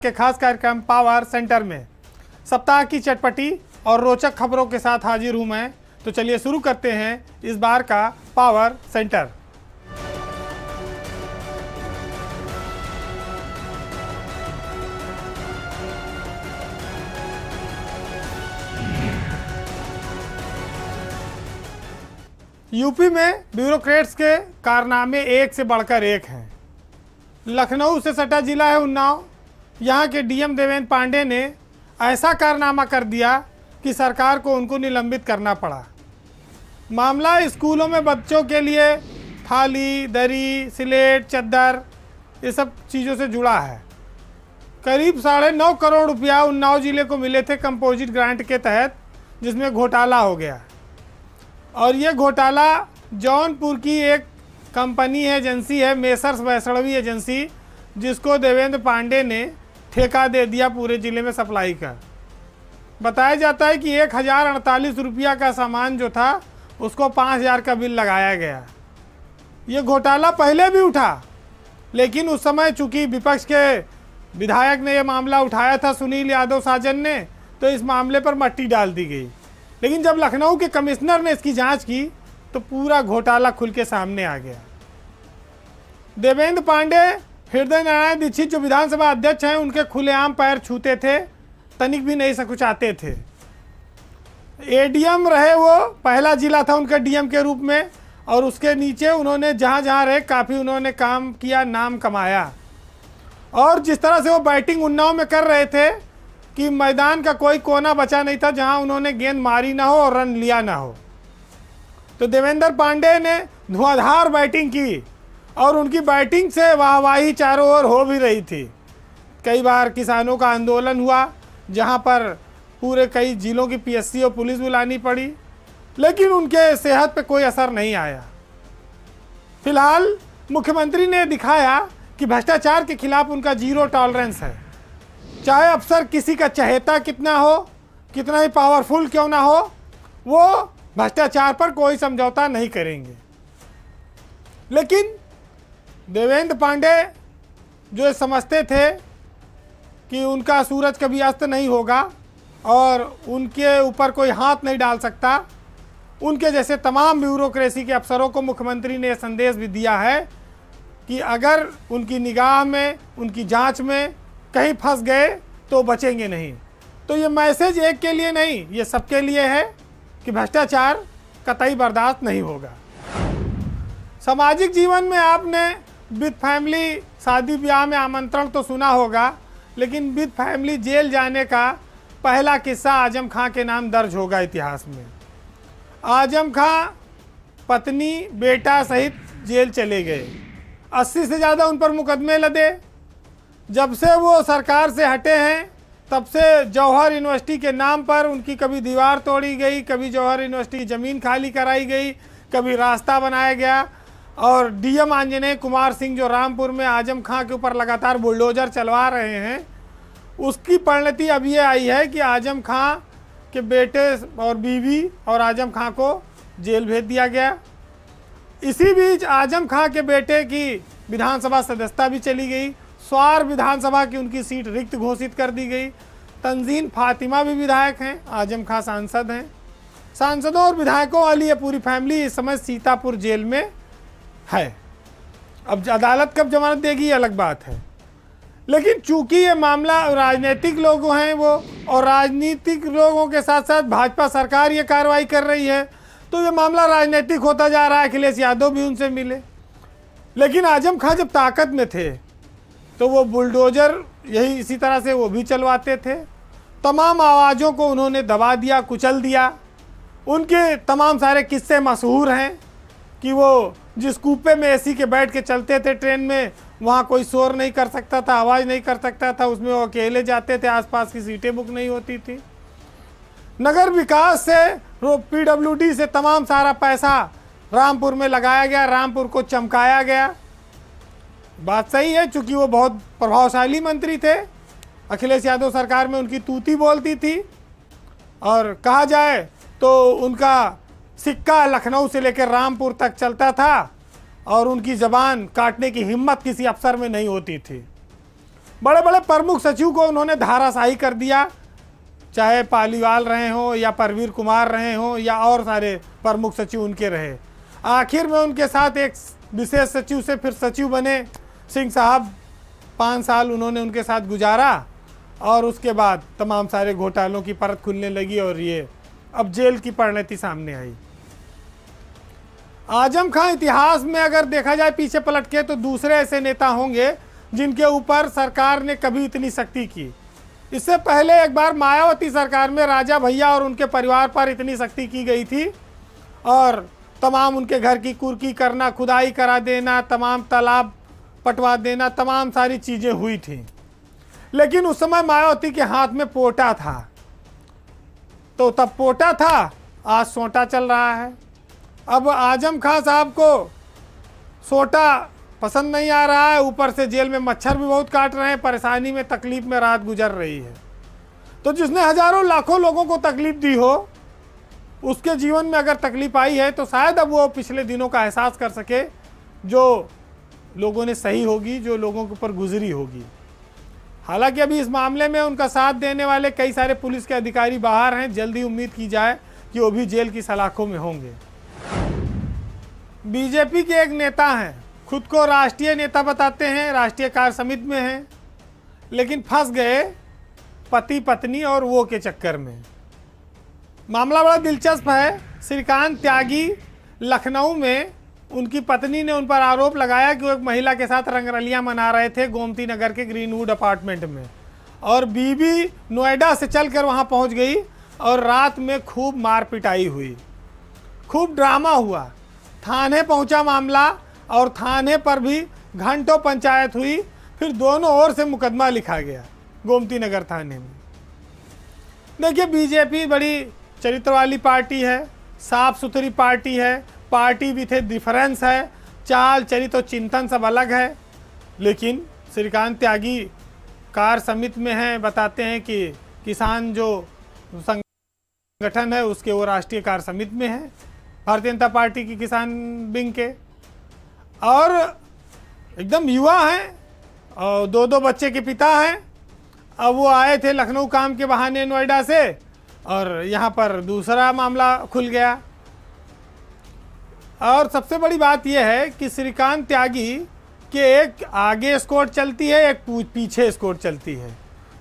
के खास कार्यक्रम पावर सेंटर में सप्ताह की चटपटी और रोचक खबरों के साथ हाजिर हूं मैं। तो चलिए शुरू करते हैं इस बार का पावर सेंटर। यूपी में ब्यूरोक्रेट्स के कारनामे एक से बढ़कर एक हैं। लखनऊ से सटा जिला है उन्नाव। यहाँ के डीएम देवेंद्र पांडे ने ऐसा कारनामा कर दिया कि सरकार को उनको निलंबित करना पड़ा। मामला स्कूलों में बच्चों के लिए थाली, दरी, स्लेट, चद्दर ये सब चीज़ों से जुड़ा है। करीब 9.5 करोड़ रुपया उन्नाव जिले को मिले थे कंपोजिट ग्रांट के तहत, जिसमें घोटाला हो गया। और ये घोटाला जौनपुर की एक कंपनी है, एजेंसी है, मेसर्स वैष्णवी एजेंसी, जिसको देवेंद्र पांडे ने ठेका दे दिया पूरे ज़िले में सप्लाई का। बताया जाता है कि 1048 रुपया का सामान जो था उसको 5000 का बिल लगाया गया। ये घोटाला पहले भी उठा, लेकिन उस समय चूंकि विपक्ष के विधायक ने यह मामला उठाया था, सुनील यादव साजन ने, तो इस मामले पर मट्टी डाल दी गई। लेकिन जब लखनऊ के कमिश्नर ने इसकी जांच की तो पूरा घोटाला खुल के सामने आ गया। देवेंद्र पांडे हृदय नारायण दीक्षित जो विधानसभा अध्यक्ष हैं, उनके खुलेआम पैर छूते थे, तनिक भी नहीं सकुचाते थे। एडीएम रहे, वो पहला जिला था उनके डीएम के रूप में, और उसके नीचे उन्होंने जहाँ जहाँ रहे काफ़ी उन्होंने काम किया, नाम कमाया। और जिस तरह से वो बैटिंग उन्नाव में कर रहे थे कि मैदान का कोई कोना बचा नहीं था जहाँ उन्होंने गेंद मारी ना हो और रन लिया ना हो। तो देवेंद्र पांडे ने धुआंधार बैटिंग की और उनकी बैटिंग से वाहवाही चारों ओर हो भी रही थी। कई बार किसानों का आंदोलन हुआ, जहां पर पूरे कई जिलों की पीएससी और पुलिस बुलानी पड़ी, लेकिन उनके सेहत पे कोई असर नहीं आया। फिलहाल मुख्यमंत्री ने दिखाया कि भ्रष्टाचार के खिलाफ उनका जीरो टॉलरेंस है। चाहे अफसर किसी का चहेता कितना हो, कितना ही पावरफुल क्यों ना हो, वो भ्रष्टाचार पर कोई समझौता नहीं करेंगे। लेकिन देवेंद्र पांडे जो समझते थे कि उनका सूरज कभी अस्त नहीं होगा और उनके ऊपर कोई हाथ नहीं डाल सकता, उनके जैसे तमाम ब्यूरोक्रेसी के अफसरों को मुख्यमंत्री ने संदेश भी दिया है कि अगर उनकी निगाह में, उनकी जांच में कहीं फंस गए तो बचेंगे नहीं। तो ये मैसेज एक के लिए नहीं, ये सबके लिए है कि भ्रष्टाचार कतई बर्दाश्त नहीं होगा। सामाजिक जीवन में आपने विद फैमिली शादी ब्याह में आमंत्रण तो सुना होगा, लेकिन विद फैमिली जेल जाने का पहला किस्सा आजम खां के नाम दर्ज होगा इतिहास में। आजम खां पत्नी, बेटा सहित जेल चले गए। 80 से ज़्यादा उन पर मुकदमे लदे। जब से वो सरकार से हटे हैं, तब से जौहर यूनिवर्सिटी के नाम पर उनकी कभी दीवार तोड़ी गई, कभी जौहर यूनिवर्सिटी की ज़मीन खाली कराई गई, कभी रास्ता बनाया गया। और डीएम आंजनेय कुमार सिंह जो रामपुर में आजम खां के ऊपर लगातार बुलडोजर चलवा रहे हैं, उसकी परिणति अब ये आई है कि आजम खां के बेटे और बीवी और आजम खां को जेल भेज दिया गया। इसी बीच आजम खां के बेटे की विधानसभा सदस्यता भी चली गई। स्वार विधानसभा की उनकी सीट रिक्त घोषित कर दी गई। तंजीन फातिमा भी विधायक हैं, आजम खां सांसद हैं। सांसदों और विधायकों वाली ये पूरी फैमिली इस समय सीतापुर जेल में है। अब अदालत कब जमानत देगी ये अलग बात है, लेकिन चूंकि ये मामला राजनीतिक लोग हैं वो, और राजनीतिक लोगों के साथ साथ भाजपा सरकार ये कार्रवाई कर रही है, तो ये मामला राजनीतिक होता जा रहा है। अखिलेश यादव भी उनसे मिले, लेकिन आजम खां जब ताकत में थे तो वो बुलडोजर यही इसी तरह से वो भी चलवाते थे। तमाम आवाज़ों को उन्होंने दबा दिया, कुचल दिया। उनके तमाम सारे किस्से मशहूर हैं कि वो जिस कूपे में एसी के बैठ के चलते थे ट्रेन में, वहाँ कोई शोर नहीं कर सकता था, आवाज़ नहीं कर सकता था, उसमें वो अकेले जाते थे, आसपास की सीटें बुक नहीं होती थी। नगर विकास से, पीडब्ल्यूडी से तमाम सारा पैसा रामपुर में लगाया गया, रामपुर को चमकाया गया। बात सही है, चूँकि वो बहुत प्रभावशाली मंत्री थे, अखिलेश यादव सरकार में उनकी तूती बोलती थी, और कहा जाए तो उनका सिक्का लखनऊ से लेकर रामपुर तक चलता था, और उनकी ज़बान काटने की हिम्मत किसी अफसर में नहीं होती थी। बड़े बड़े प्रमुख सचिव को उन्होंने धाराशाही कर दिया, चाहे पालीवाल रहे हों या परवीर कुमार रहे हों या और सारे प्रमुख सचिव उनके रहे। आखिर में उनके साथ एक विशेष सचिव से फिर सचिव बने सिंह साहब, 5 साल उन्होंने उनके साथ गुजारा और उसके बाद तमाम सारे घोटालों की परत खुलने लगी और ये अब जेल की परिणति सामने आई। आजम खां इतिहास में अगर देखा जाए पीछे पलट के तो दूसरे ऐसे नेता होंगे जिनके ऊपर सरकार ने कभी इतनी सख्ती की। इससे पहले एक बार मायावती सरकार में राजा भैया और उनके परिवार पर इतनी सख्ती की गई थी और तमाम उनके घर की कुर्की करना, खुदाई करा देना, तमाम तालाब पटवा देना, तमाम सारी चीज़ें हुई थी। लेकिन उस समय मायावती के हाथ में पोटा था, तो तब पोटा था, आज सोटा चल रहा है। अब आजम खां साहब को सोटा पसंद नहीं आ रहा है, ऊपर से जेल में मच्छर भी बहुत काट रहे हैं, परेशानी में तकलीफ में रात गुजर रही है। तो जिसने हजारों लाखों लोगों को तकलीफ दी हो, उसके जीवन में अगर तकलीफ आई है तो शायद अब वो पिछले दिनों का एहसास कर सके जो लोगों ने सही होगी, जो लोगों के ऊपर गुजरी होगी। हालांकि अभी इस मामले में उनका साथ देने वाले कई सारे पुलिस के अधिकारी बाहर हैं, जल्दी उम्मीद की जाए कि वो भी जेल की सलाखों में होंगे। बीजेपी के एक नेता हैं, खुद को राष्ट्रीय नेता बताते हैं, राष्ट्रीय कार्य समिति में हैं, लेकिन फंस गए पति पत्नी और वो के चक्कर में। मामला बड़ा दिलचस्प है। श्रीकांत त्यागी लखनऊ में उनकी पत्नी ने उन पर आरोप लगाया कि वो एक महिला के साथ रंगरलियां मना रहे थे गोमती नगर के ग्रीनवुड अपार्टमेंट में, और बीबी नोएडा से चलकर वहां पहुंच गई और रात में खूब मार पिटाई हुई, खूब ड्रामा हुआ। थाने पहुंचा मामला और थाने पर भी घंटों पंचायत हुई, फिर दोनों ओर से मुकदमा लिखा गया गोमती नगर थाने में। देखिए, बीजेपी बड़ी चरित्र वाली पार्टी है, साफ सुथरी पार्टी है, पार्टी विथ ए डिफरेंस है, चाल चरित्र और चिंतन सब अलग है। लेकिन श्रीकांत त्यागी कार्य समिति में हैं, बताते हैं कि किसान जो संगठन है उसके वो राष्ट्रीय कार्य समिति में है, भारतीय जनता पार्टी की किसान विंग के, और एकदम युवा हैं और 2 बच्चे के पिता हैं। अब वो आए थे लखनऊ काम के बहाने नोएडा से और यहाँ पर दूसरा मामला खुल गया। और सबसे बड़ी बात यह है कि श्रीकांत त्यागी के एक आगे स्कोर चलती है, एक पीछे स्कोर चलती है।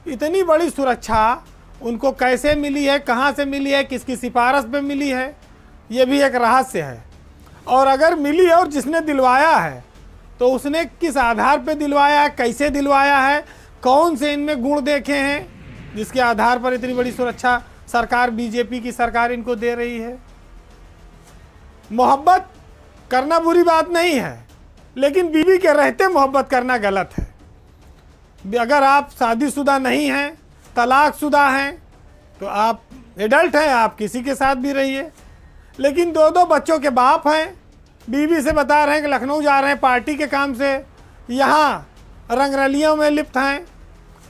इतनी बड़ी सुरक्षा उनको कैसे मिली है, कहाँ से मिली है, किसकी सिफारिश पे मिली है, ये भी एक रहस्य है। और अगर मिली है और जिसने दिलवाया है तो उसने किस आधार पे दिलवाया है, कैसे दिलवाया है, कौन से इनमें गुण देखे हैं जिसके आधार पर इतनी बड़ी सुरक्षा सरकार, बीजेपी की सरकार इनको दे रही है। मोहब्बत करना बुरी बात नहीं है, लेकिन बीवी के रहते मोहब्बत करना गलत है। अगर आप शादीशुदा नहीं हैं, तलाकशुदा हैं, तो आप एडल्ट हैं, आप किसी के साथ भी रहिए। लेकिन 2 बच्चों के बाप हैं, बीवी से बता रहे हैं कि लखनऊ जा रहे हैं पार्टी के काम से, यहाँ रंगरलियों में लिप्त हैं,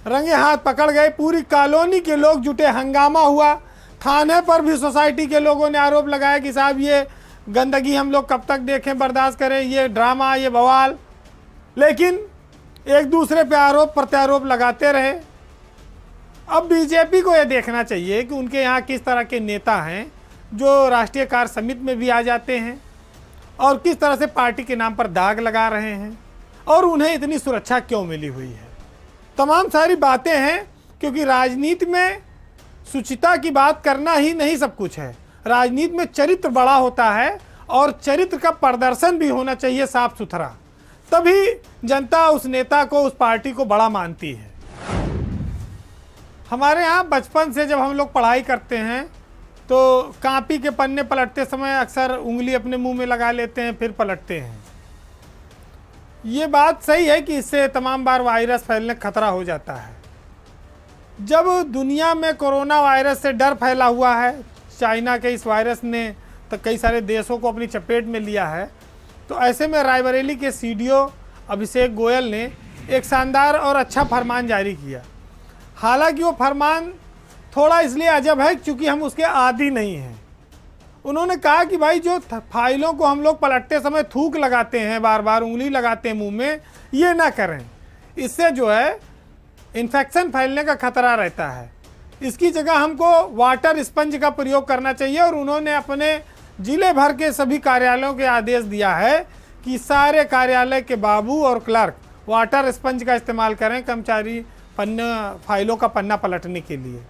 रंगे हाथ पकड़ गए, पूरी कॉलोनी के लोग जुटे, हंगामा हुआ। थाने पर भी सोसाइटी के लोगों ने आरोप लगाया कि साहब ये गंदगी हम लोग कब तक देखें, बर्दाश्त करें, ये ड्रामा, ये बवाल। लेकिन एक दूसरे पे आरोप प्रत्यारोप लगाते रहे। अब बीजेपी को ये देखना चाहिए कि उनके यहाँ किस तरह के नेता हैं जो राष्ट्रीय कार्य समिति में भी आ जाते हैं और किस तरह से पार्टी के नाम पर दाग लगा रहे हैं और उन्हें इतनी सुरक्षा क्यों मिली हुई है। तमाम सारी बातें हैं, क्योंकि राजनीति में शुचिता की बात करना ही नहीं सब कुछ है। राजनीति में चरित्र बड़ा होता है और चरित्र का प्रदर्शन भी होना चाहिए साफ सुथरा, तभी जनता उस नेता को, उस पार्टी को बड़ा मानती है। हमारे यहाँ बचपन से जब हम लोग पढ़ाई करते हैं तो कॉपी के पन्ने पलटते समय अक्सर उंगली अपने मुंह में लगा लेते हैं, फिर पलटते हैं। ये बात सही है कि इससे तमाम बार वायरस फैलने का खतरा हो जाता है। जब दुनिया में कोरोना वायरस से डर फैला हुआ है, चाइना के इस वायरस ने तो कई सारे देशों को अपनी चपेट में लिया है, तो ऐसे में रायबरेली के सीडीओ अभिषेक गोयल ने एक शानदार और अच्छा फरमान जारी किया। हालांकि वो फरमान थोड़ा इसलिए अजब है क्योंकि हम उसके आदी नहीं हैं। उन्होंने कहा कि भाई जो फाइलों को हम लोग पलटते समय थूक लगाते हैं, बार बार उंगली लगाते हैं मुंह में, ये ना करें। इससे जो है इन्फेक्शन फैलने का खतरा रहता है। इसकी जगह हमको वाटर स्पंज का प्रयोग करना चाहिए और उन्होंने अपने जिले भर के सभी कार्यालयों के आदेश दिया है कि सारे कार्यालय के बाबू और क्लर्क वाटर स्पंज का इस्तेमाल करें कर्मचारी फाइलों का पन्ना पलटने के लिए।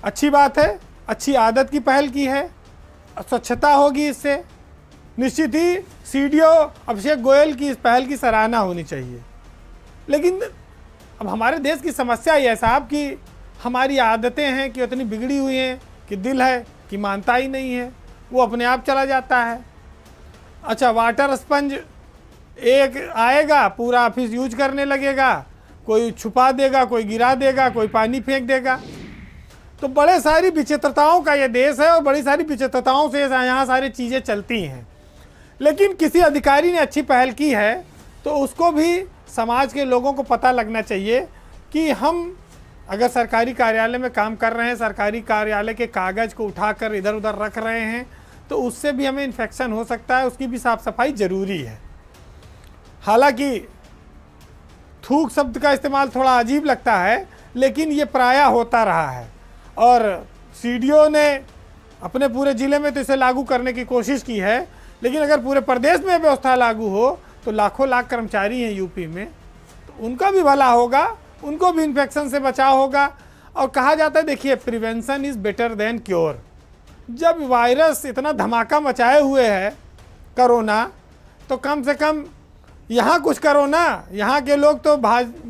अच्छी बात है, अच्छी आदत की पहल की है, स्वच्छता होगी इससे। निश्चित ही सीडीओ अभिषेक गोयल की इस पहल की सराहना होनी चाहिए। लेकिन अब हमारे देश की समस्या ये है साहब कि हमारी आदतें हैं कि उतनी बिगड़ी हुई हैं कि दिल है कि मानता ही नहीं है, वो अपने आप चला जाता है। अच्छा, वाटर स्पंज एक आएगा, पूरा ऑफिस यूज करने लगेगा, कोई छुपा देगा, कोई गिरा देगा, कोई पानी फेंक देगा। तो बड़े सारी विचित्रताओं का ये देश है और बड़ी सारी विचित्रताओं से यहाँ सारी चीज़ें चलती हैं। लेकिन किसी अधिकारी ने अच्छी पहल की है तो उसको भी समाज के लोगों को पता लगना चाहिए कि हम अगर सरकारी कार्यालय में काम कर रहे हैं, सरकारी कार्यालय के कागज़ को उठाकर इधर उधर रख रहे हैं तो उससे भी हमें इन्फेक्शन हो सकता है, उसकी भी साफ़ सफाई ज़रूरी है। हालांकि थूक शब्द का इस्तेमाल थोड़ा अजीब लगता है, लेकिन ये प्रायः होता रहा है और सीडीओ ने अपने पूरे ज़िले में तो इसे लागू करने की कोशिश की है। लेकिन अगर पूरे प्रदेश में व्यवस्था लागू हो तो लाखों लाख कर्मचारी हैं यूपी में, तो उनका भी भला होगा, उनको भी इन्फेक्शन से बचाव होगा। और कहा जाता है, देखिए, prevention is better than cure. जब वायरस इतना धमाका मचाए हुए है कोरोना, तो कम से कम यहाँ कुछ करो ना। यहाँ के लोग तो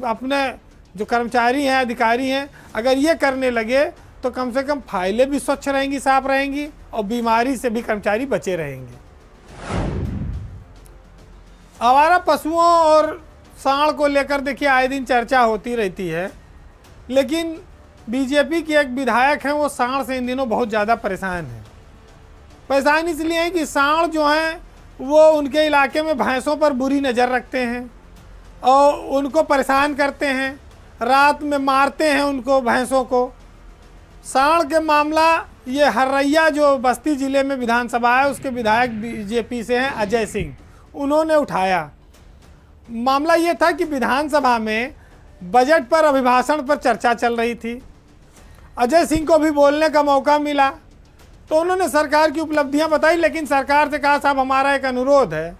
अपने जो कर्मचारी हैं, अधिकारी हैं, अगर ये करने लगे तो कम से कम फाइलें भी स्वच्छ रहेंगी, साफ रहेंगी और बीमारी से भी कर्मचारी बचे रहेंगे। आवारा पशुओं और सांड को लेकर देखिए आए दिन चर्चा होती रहती है, लेकिन बीजेपी के एक विधायक हैं, वो सांड से इन दिनों बहुत ज़्यादा परेशान हैं। परेशान इसलिए है कि सांड जो हैं वो उनके इलाके में भैंसों पर बुरी नज़र रखते हैं और उनको परेशान करते हैं, रात में मारते हैं उनको, भैंसों को। सांड के मामला ये हर्रैया जो बस्ती ज़िले में विधानसभा है उसके विधायक बीजेपी से हैं अजय सिंह, उन्होंने उठाया। मामला ये था कि विधानसभा में बजट पर अभिभाषण पर चर्चा चल रही थी, अजय सिंह को भी बोलने का मौका मिला तो उन्होंने सरकार की उपलब्धियां बताई। लेकिन सरकार से कहा, साहब हमारा एक अनुरोध है,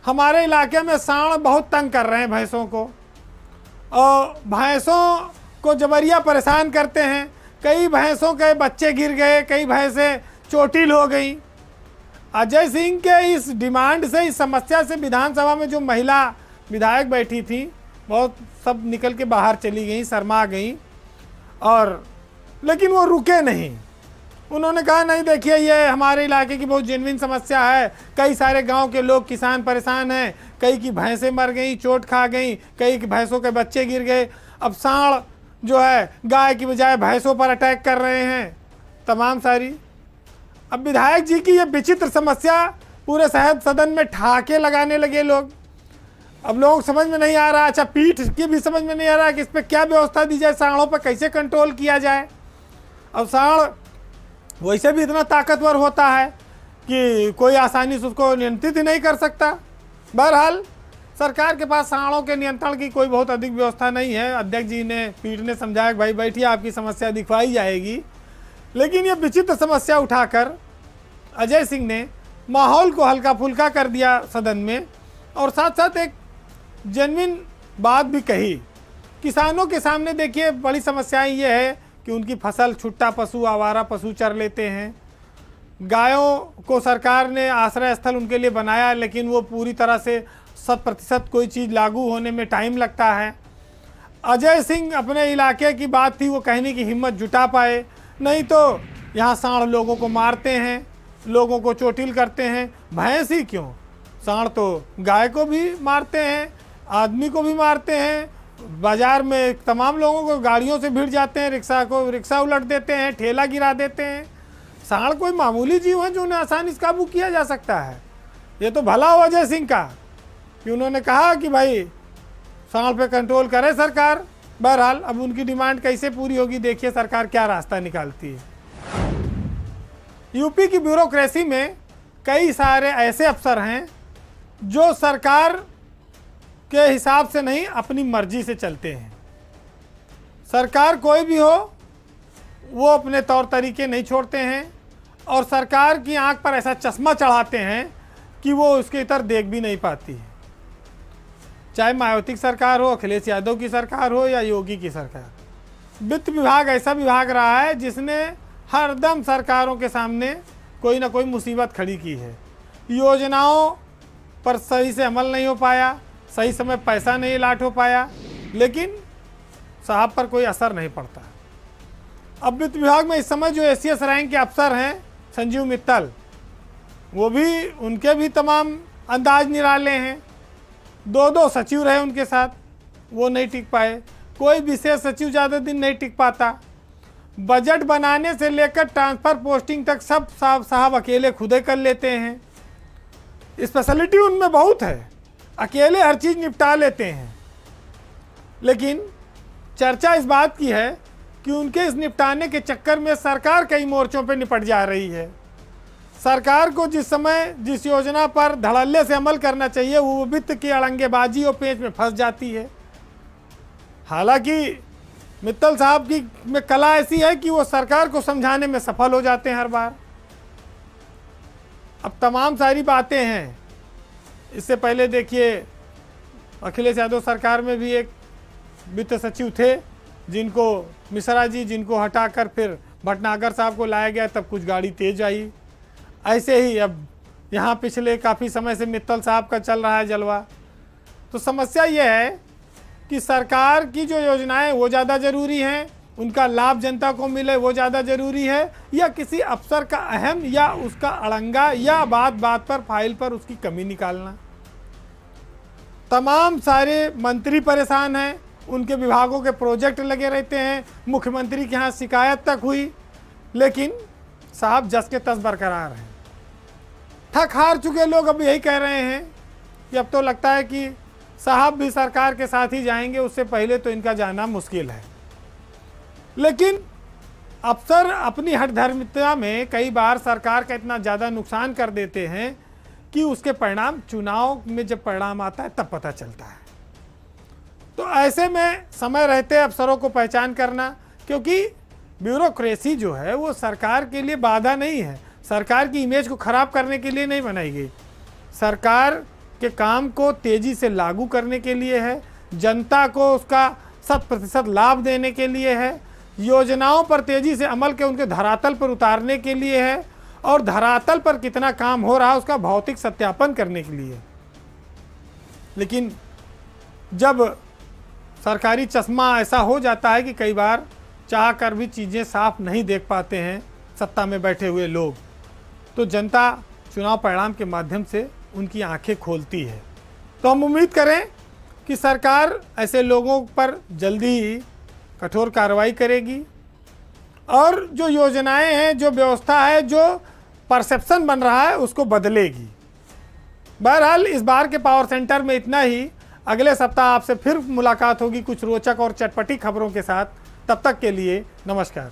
हमारे इलाके में सांड बहुत तंग कर रहे हैं भैंसों को और भैंसों को जबरिया परेशान करते हैं। कई भैंसों के बच्चे गिर गए, कई भैंसें चोटिल हो गई। अजय सिंह के इस डिमांड से, इस समस्या से विधानसभा में जो महिला विधायक बैठी थी बहुत सब निकल के बाहर चली गई, शर्मा गई। और लेकिन वो रुके नहीं, उन्होंने कहा नहीं, देखिए ये हमारे इलाके की बहुत जेन्युइन समस्या है, कई सारे गांव के लोग किसान परेशान हैं, कई की भैंसें मर गई, चोट खा गई, कई की भैंसों के बच्चे गिर गए। अब सांड जो है गाय की बजाय भैंसों पर अटैक कर रहे हैं, तमाम सारी। अब विधायक जी की ये विचित्र समस्या पूरे सदन में ठाके लगाने लगे लोग। अब लोग समझ में नहीं आ रहा, अच्छा पीठ की भी समझ में नहीं आ रहा कि इस पर क्या व्यवस्था दी जाए, सांडों पर कैसे कंट्रोल किया जाए। अब सांड वैसे भी इतना ताकतवर होता है कि कोई आसानी से उसको नियंत्रित ही नहीं कर सकता। बहरहाल सरकार के पास सांडों के नियंत्रण की कोई बहुत अधिक व्यवस्था नहीं है। अध्यक्ष जी ने, पीठ ने समझाया कि भाई बैठिए, आपकी समस्या दिखवाई जाएगी। लेकिन ये विचित्र समस्या उठाकर अजय सिंह ने माहौल को हल्का फुल्का कर दिया सदन में और साथ साथ एक जेन्युइन बात भी कही। किसानों के सामने देखिए बड़ी समस्याएं ये है कि उनकी फसल छुट्टा पशु, आवारा पशु चर लेते हैं। गायों को सरकार ने आश्रय स्थल उनके लिए बनाया, लेकिन वो पूरी तरह से 100% कोई चीज़ लागू होने में टाइम लगता है। अजय सिंह अपने इलाके की बात थी, वो कहने की हिम्मत जुटा पाए, नहीं तो यहाँ सांड लोगों को मारते हैं, लोगों को चोटिल करते हैं। भैंस ही क्यों, सांड तो गाय को भी मारते हैं, आदमी को भी मारते हैं, बाजार में तमाम लोगों को गाड़ियों से भिड़ जाते हैं, रिक्शा उलट देते हैं, ठेला गिरा देते हैं। सांड कोई मामूली जीव है जो उन्हें आसानी से काबू किया जा सकता है। ये तो भला हो अजय सिंह का कि उन्होंने कहा कि भाई सांड पे कंट्रोल करे सरकार। बहरहाल अब उनकी डिमांड कैसे पूरी होगी, देखिए सरकार क्या रास्ता निकालती है। यूपी की ब्यूरोक्रेसी में कई सारे ऐसे अफसर हैं जो सरकार के हिसाब से नहीं, अपनी मर्जी से चलते हैं। सरकार कोई भी हो वो अपने तौर तरीके नहीं छोड़ते हैं और सरकार की आंख पर ऐसा चश्मा चढ़ाते हैं कि वो उसके इतर देख भी नहीं पाती है। चाहे मायावती की सरकार हो, अखिलेश यादव की सरकार हो या योगी की सरकार। वित्त विभाग ऐसा विभाग रहा है जिसने हरदम सरकारों के सामने कोई ना कोई मुसीबत खड़ी की है। योजनाओं पर सही से अमल नहीं हो पाया, सही समय पैसा नहीं लाट हो पाया, लेकिन साहब पर कोई असर नहीं पड़ता। अब वित्त विभाग में इस समय जो एसीएस रैंक के अफसर हैं संजीव मित्तल, वो भी उनके भी तमाम अंदाज निराले हैं। दो सचिव रहे उनके साथ, वो नहीं टिक पाए। कोई विशेष सचिव ज़्यादा दिन नहीं टिक पाता। बजट बनाने से लेकर ट्रांसफ़र पोस्टिंग तक सब साहब अकेले खुदे कर लेते हैं। स्पेशलिटी उनमें बहुत है, अकेले हर चीज़ निपटा लेते हैं। लेकिन चर्चा इस बात की है कि उनके इस निपटाने के चक्कर में सरकार कई मोर्चों पे निपट जा रही है। सरकार को जिस समय जिस योजना पर धड़ल्ले से अमल करना चाहिए वो वित्त की अड़ंगेबाजी और पेच में फंस जाती है। हालांकि मित्तल साहब की में कला ऐसी है कि वो सरकार को समझाने में सफल हो जाते हैं हर बार। अब तमाम सारी बातें हैं। इससे पहले देखिए अखिलेश यादव सरकार में भी एक वित्त सचिव थे जिनको मिश्रा जी, जिनको हटाकर फिर भटनागर साहब को लाया गया, तब कुछ गाड़ी तेज आई। ऐसे ही अब यहाँ पिछले काफ़ी समय से मित्तल साहब का चल रहा है जलवा। तो समस्या ये है कि सरकार की जो योजनाएं वो ज़्यादा ज़रूरी हैं, उनका लाभ जनता को मिले वो ज़्यादा ज़रूरी है, या किसी अफसर का अहम या उसका अड़ंगा या बात बात पर फाइल पर उसकी कमी निकालना। तमाम सारे मंत्री परेशान हैं, उनके विभागों के प्रोजेक्ट लगे रहते हैं। मुख्यमंत्री के यहाँ शिकायत तक हुई, लेकिन साहब जस के तस बरकरार हैं। थक हार चुके लोग अब यही कह रहे हैं कि अब तो लगता है कि साहब भी सरकार के साथ ही जाएंगे, उससे पहले तो इनका जाना मुश्किल है। लेकिन अफसर अपनी हठधर्मिता में कई बार सरकार का इतना ज़्यादा नुकसान कर देते हैं कि उसके परिणाम चुनाव में जब परिणाम आता है तब पता चलता है। तो ऐसे में समय रहते अफसरों को पहचान करना, क्योंकि ब्यूरोक्रेसी जो है वो सरकार के लिए बाधा नहीं है, सरकार की इमेज को ख़राब करने के लिए नहीं बनाई गई। सरकार के काम को तेज़ी से लागू करने के लिए है, जनता को उसका 100% लाभ देने के लिए है, योजनाओं पर तेज़ी से अमल के उनके धरातल पर उतारने के लिए है, और धरातल पर कितना काम हो रहा है उसका भौतिक सत्यापन करने के लिए। लेकिन जब सरकारी चश्मा ऐसा हो जाता है कि कई बार चाह कर भी चीज़ें साफ नहीं देख पाते हैं सत्ता में बैठे हुए लोग, तो जनता चुनाव परिणाम के माध्यम से उनकी आंखें खोलती है। तो हम उम्मीद करें कि सरकार ऐसे लोगों पर जल्दी ही कठोर कार्रवाई करेगी और जो योजनाएं हैं, जो व्यवस्था है, जो परसेप्शन बन रहा है उसको बदलेगी। बहरहाल इस बार के पावर सेंटर में इतना ही। अगले सप्ताह आपसे फिर मुलाकात होगी कुछ रोचक और चटपटी खबरों के साथ। तब तक के लिए नमस्कार।